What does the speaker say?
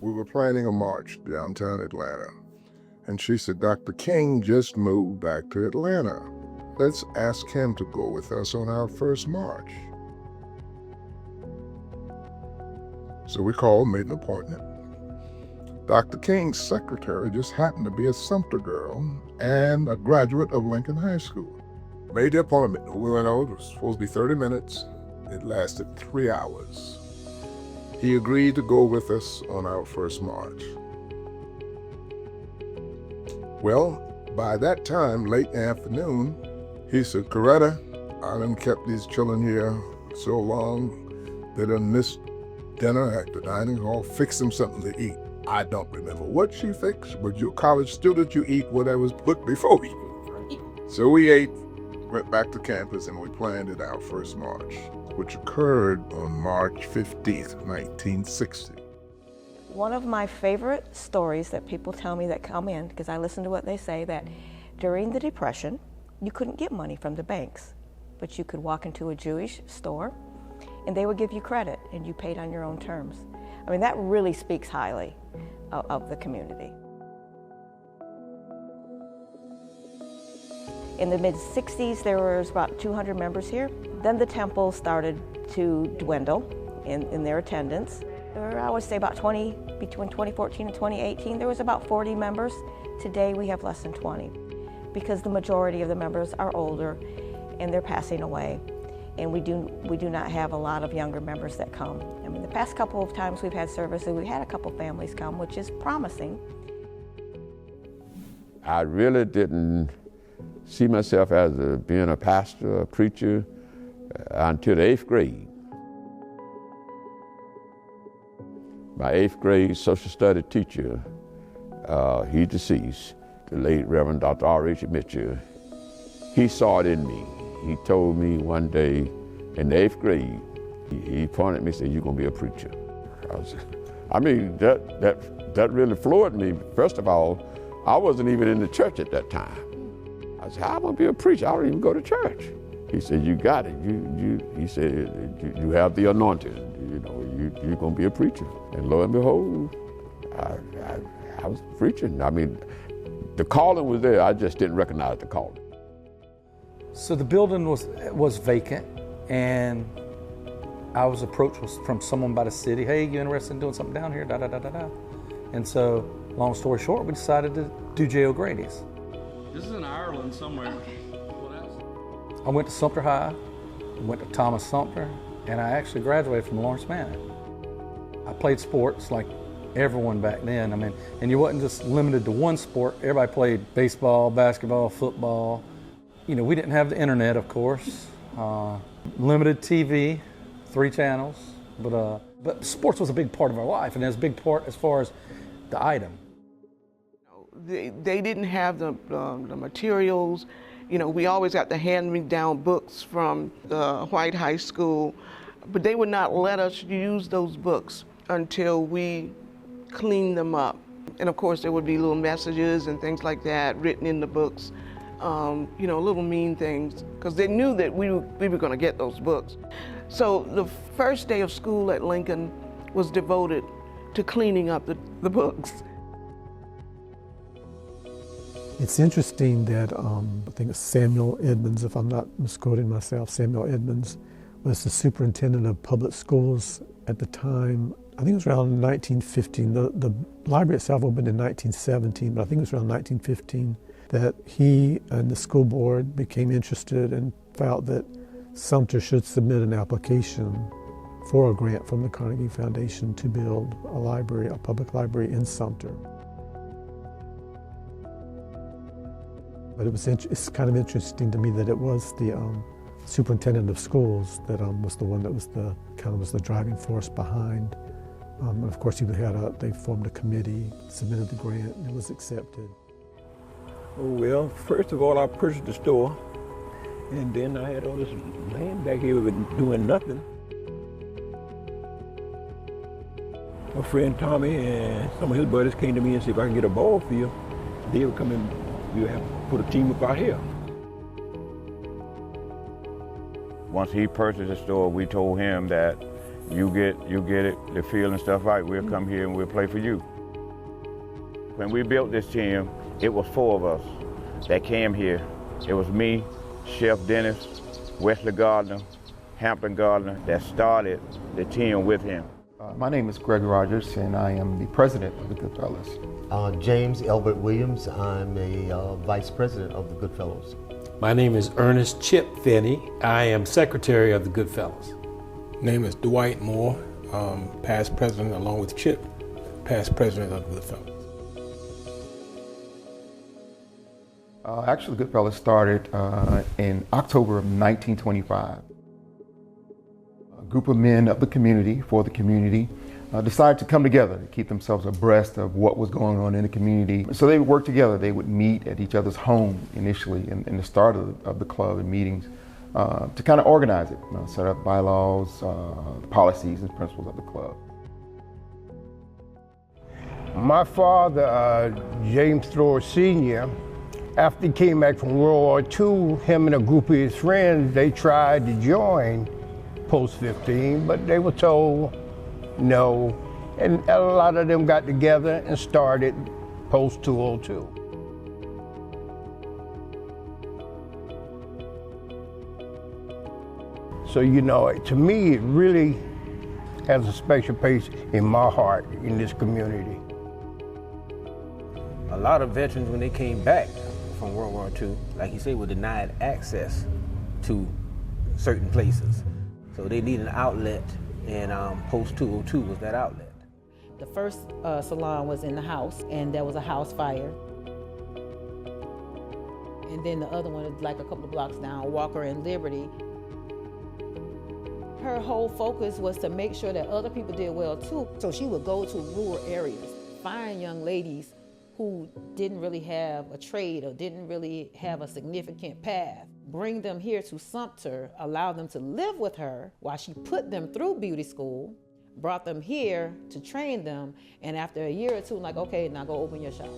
we were planning a march downtown Atlanta. And she said, Dr. King just moved back to Atlanta. Let's ask him to go with us on our first march. So we called, made an appointment. Dr. King's secretary just happened to be a Sumter girl and a graduate of Lincoln High School. Made the appointment. We went over. It was supposed to be 30 minutes. It lasted 3 hours. He agreed to go with us on our first march. Well, by that time, late afternoon, he said, Coretta, I done kept these children here so long, they done missed dinner at the dining hall. Fix them something to eat. I don't remember what she fixed, but you're a college student, you eat whatever's put before you. So we ate, went back to campus, and we planned our first march, which occurred on March 15th, 1960. One of my favorite stories that people tell me that come in, because I listen to what they say, that during the Depression, you couldn't get money from the banks, but you could walk into a Jewish store and they would give you credit and you paid on your own terms. I mean, that really speaks highly of the community. In the mid-60s, there was about 200 members here. Then the temple started to dwindle in their attendance. There were, I would say, about between 2014 and 2018, there was about 40 members. Today, we have less than 20 because the majority of the members are older and they're passing away. And we do not have a lot of younger members that come. I mean, the past couple of times we've had services, we had a couple families come, which is promising. I really didn't see myself as being a pastor, a preacher, until the 8th grade. My 8th grade social study teacher, he's deceased, the late Reverend Dr. R.H. Mitchell, he saw it in me. He told me one day in the 8th grade, he pointed at me and said, you're gonna be a preacher. That really floored me. First of all, I wasn't even in the church at that time. I said, how am I gonna be a preacher? I don't even go to church. He said, you got it. He said, you have the anointing. You know, you're gonna be a preacher. And lo and behold, I was preaching. I mean, the calling was there. I just didn't recognize the calling. So the building was vacant, and I was approached from someone by the city. Hey, you interested in doing something down here? Da da da da da. And so, long story short, we decided to do J. O'Grady's. This is in Ireland somewhere. I went to Sumter High, went to Thomas Sumter, and I actually graduated from Lawrence Manning. I played sports like everyone back then. I mean, and you wasn't just limited to one sport. Everybody played baseball, basketball, football. You know, we didn't have the internet, of course. Limited TV, 3 channels, but sports was a big part of our life, and it was a big part as far as the item. They didn't have the materials. You know, we always got the hand-me-down books from the White High School, but they would not let us use those books until we cleaned them up. And of course, there would be little messages and things like that written in the books. You know, little mean things, because they knew that we were going to get those books. So the first day of school at Lincoln was devoted to cleaning up the books. It's interesting that I think it's Samuel Edmonds, if I'm not misquoting myself, Samuel Edmonds was the superintendent of public schools at the time. I think it was around 1915. The library itself opened in 1917, but I think it was around 1915 that he and the school board became interested and felt that Sumter should submit an application for a grant from the Carnegie Foundation to build a library, a public library in Sumter. But it's kind of interesting to me that it was the superintendent of schools that was the one that was the driving force behind. And of course, they formed a committee, submitted the grant, and it was accepted. Oh, well, first of all, I purchased the store, and then I had all this land back here doing nothing. My friend Tommy and some of his buddies came to me and said if I can get a ball field, they would come and we would have to put a team up out here. Once he purchased the store, we told him that, You get it, the field and stuff right, we'll come here and we'll play for you. When we built this team, it was 4 of us that came here. It was me, Chef Dennis, Wesley Gardner, Hampton Gardner, that started the team with him. My name is Greg Rogers, and I am the president of the Goodfellas. James Elbert Williams. I'm a vice president of the Goodfellas. My name is Ernest Chip Finney. I am secretary of the Goodfellas. Name is Dwight Moore, past president, along with Chip, past president of the Goodfellas. Actually, the Goodfellas started in October of 1925. A group of men of the community, for the community, decided to come together to keep themselves abreast of what was going on in the community. So they would work together. They would meet at each other's home initially in the start of the club and meetings to kind of organize it, set up bylaws, policies and principles of the club. My father, James Thrower Sr., after he came back from World War II, him and a group of his friends, they tried to join Post 15, but they were told no. And a lot of them got together and started Post 202. So, you know, to me, it really has a special place in my heart in this community. A lot of veterans, when they came back from World War II, like you say, were denied access to certain places. So they need an outlet, and Post 202 was that outlet. The first salon was in the house, and there was a house fire. And then the other one is like a couple of blocks down, Walker and Liberty. Her whole focus was to make sure that other people did well too. So she would go to rural areas, find young ladies who didn't really have a trade or didn't really have a significant path, bring them here to Sumter, allow them to live with her while she put them through beauty school, brought them here to train them, and after a year or two, like, okay, now go open your shop.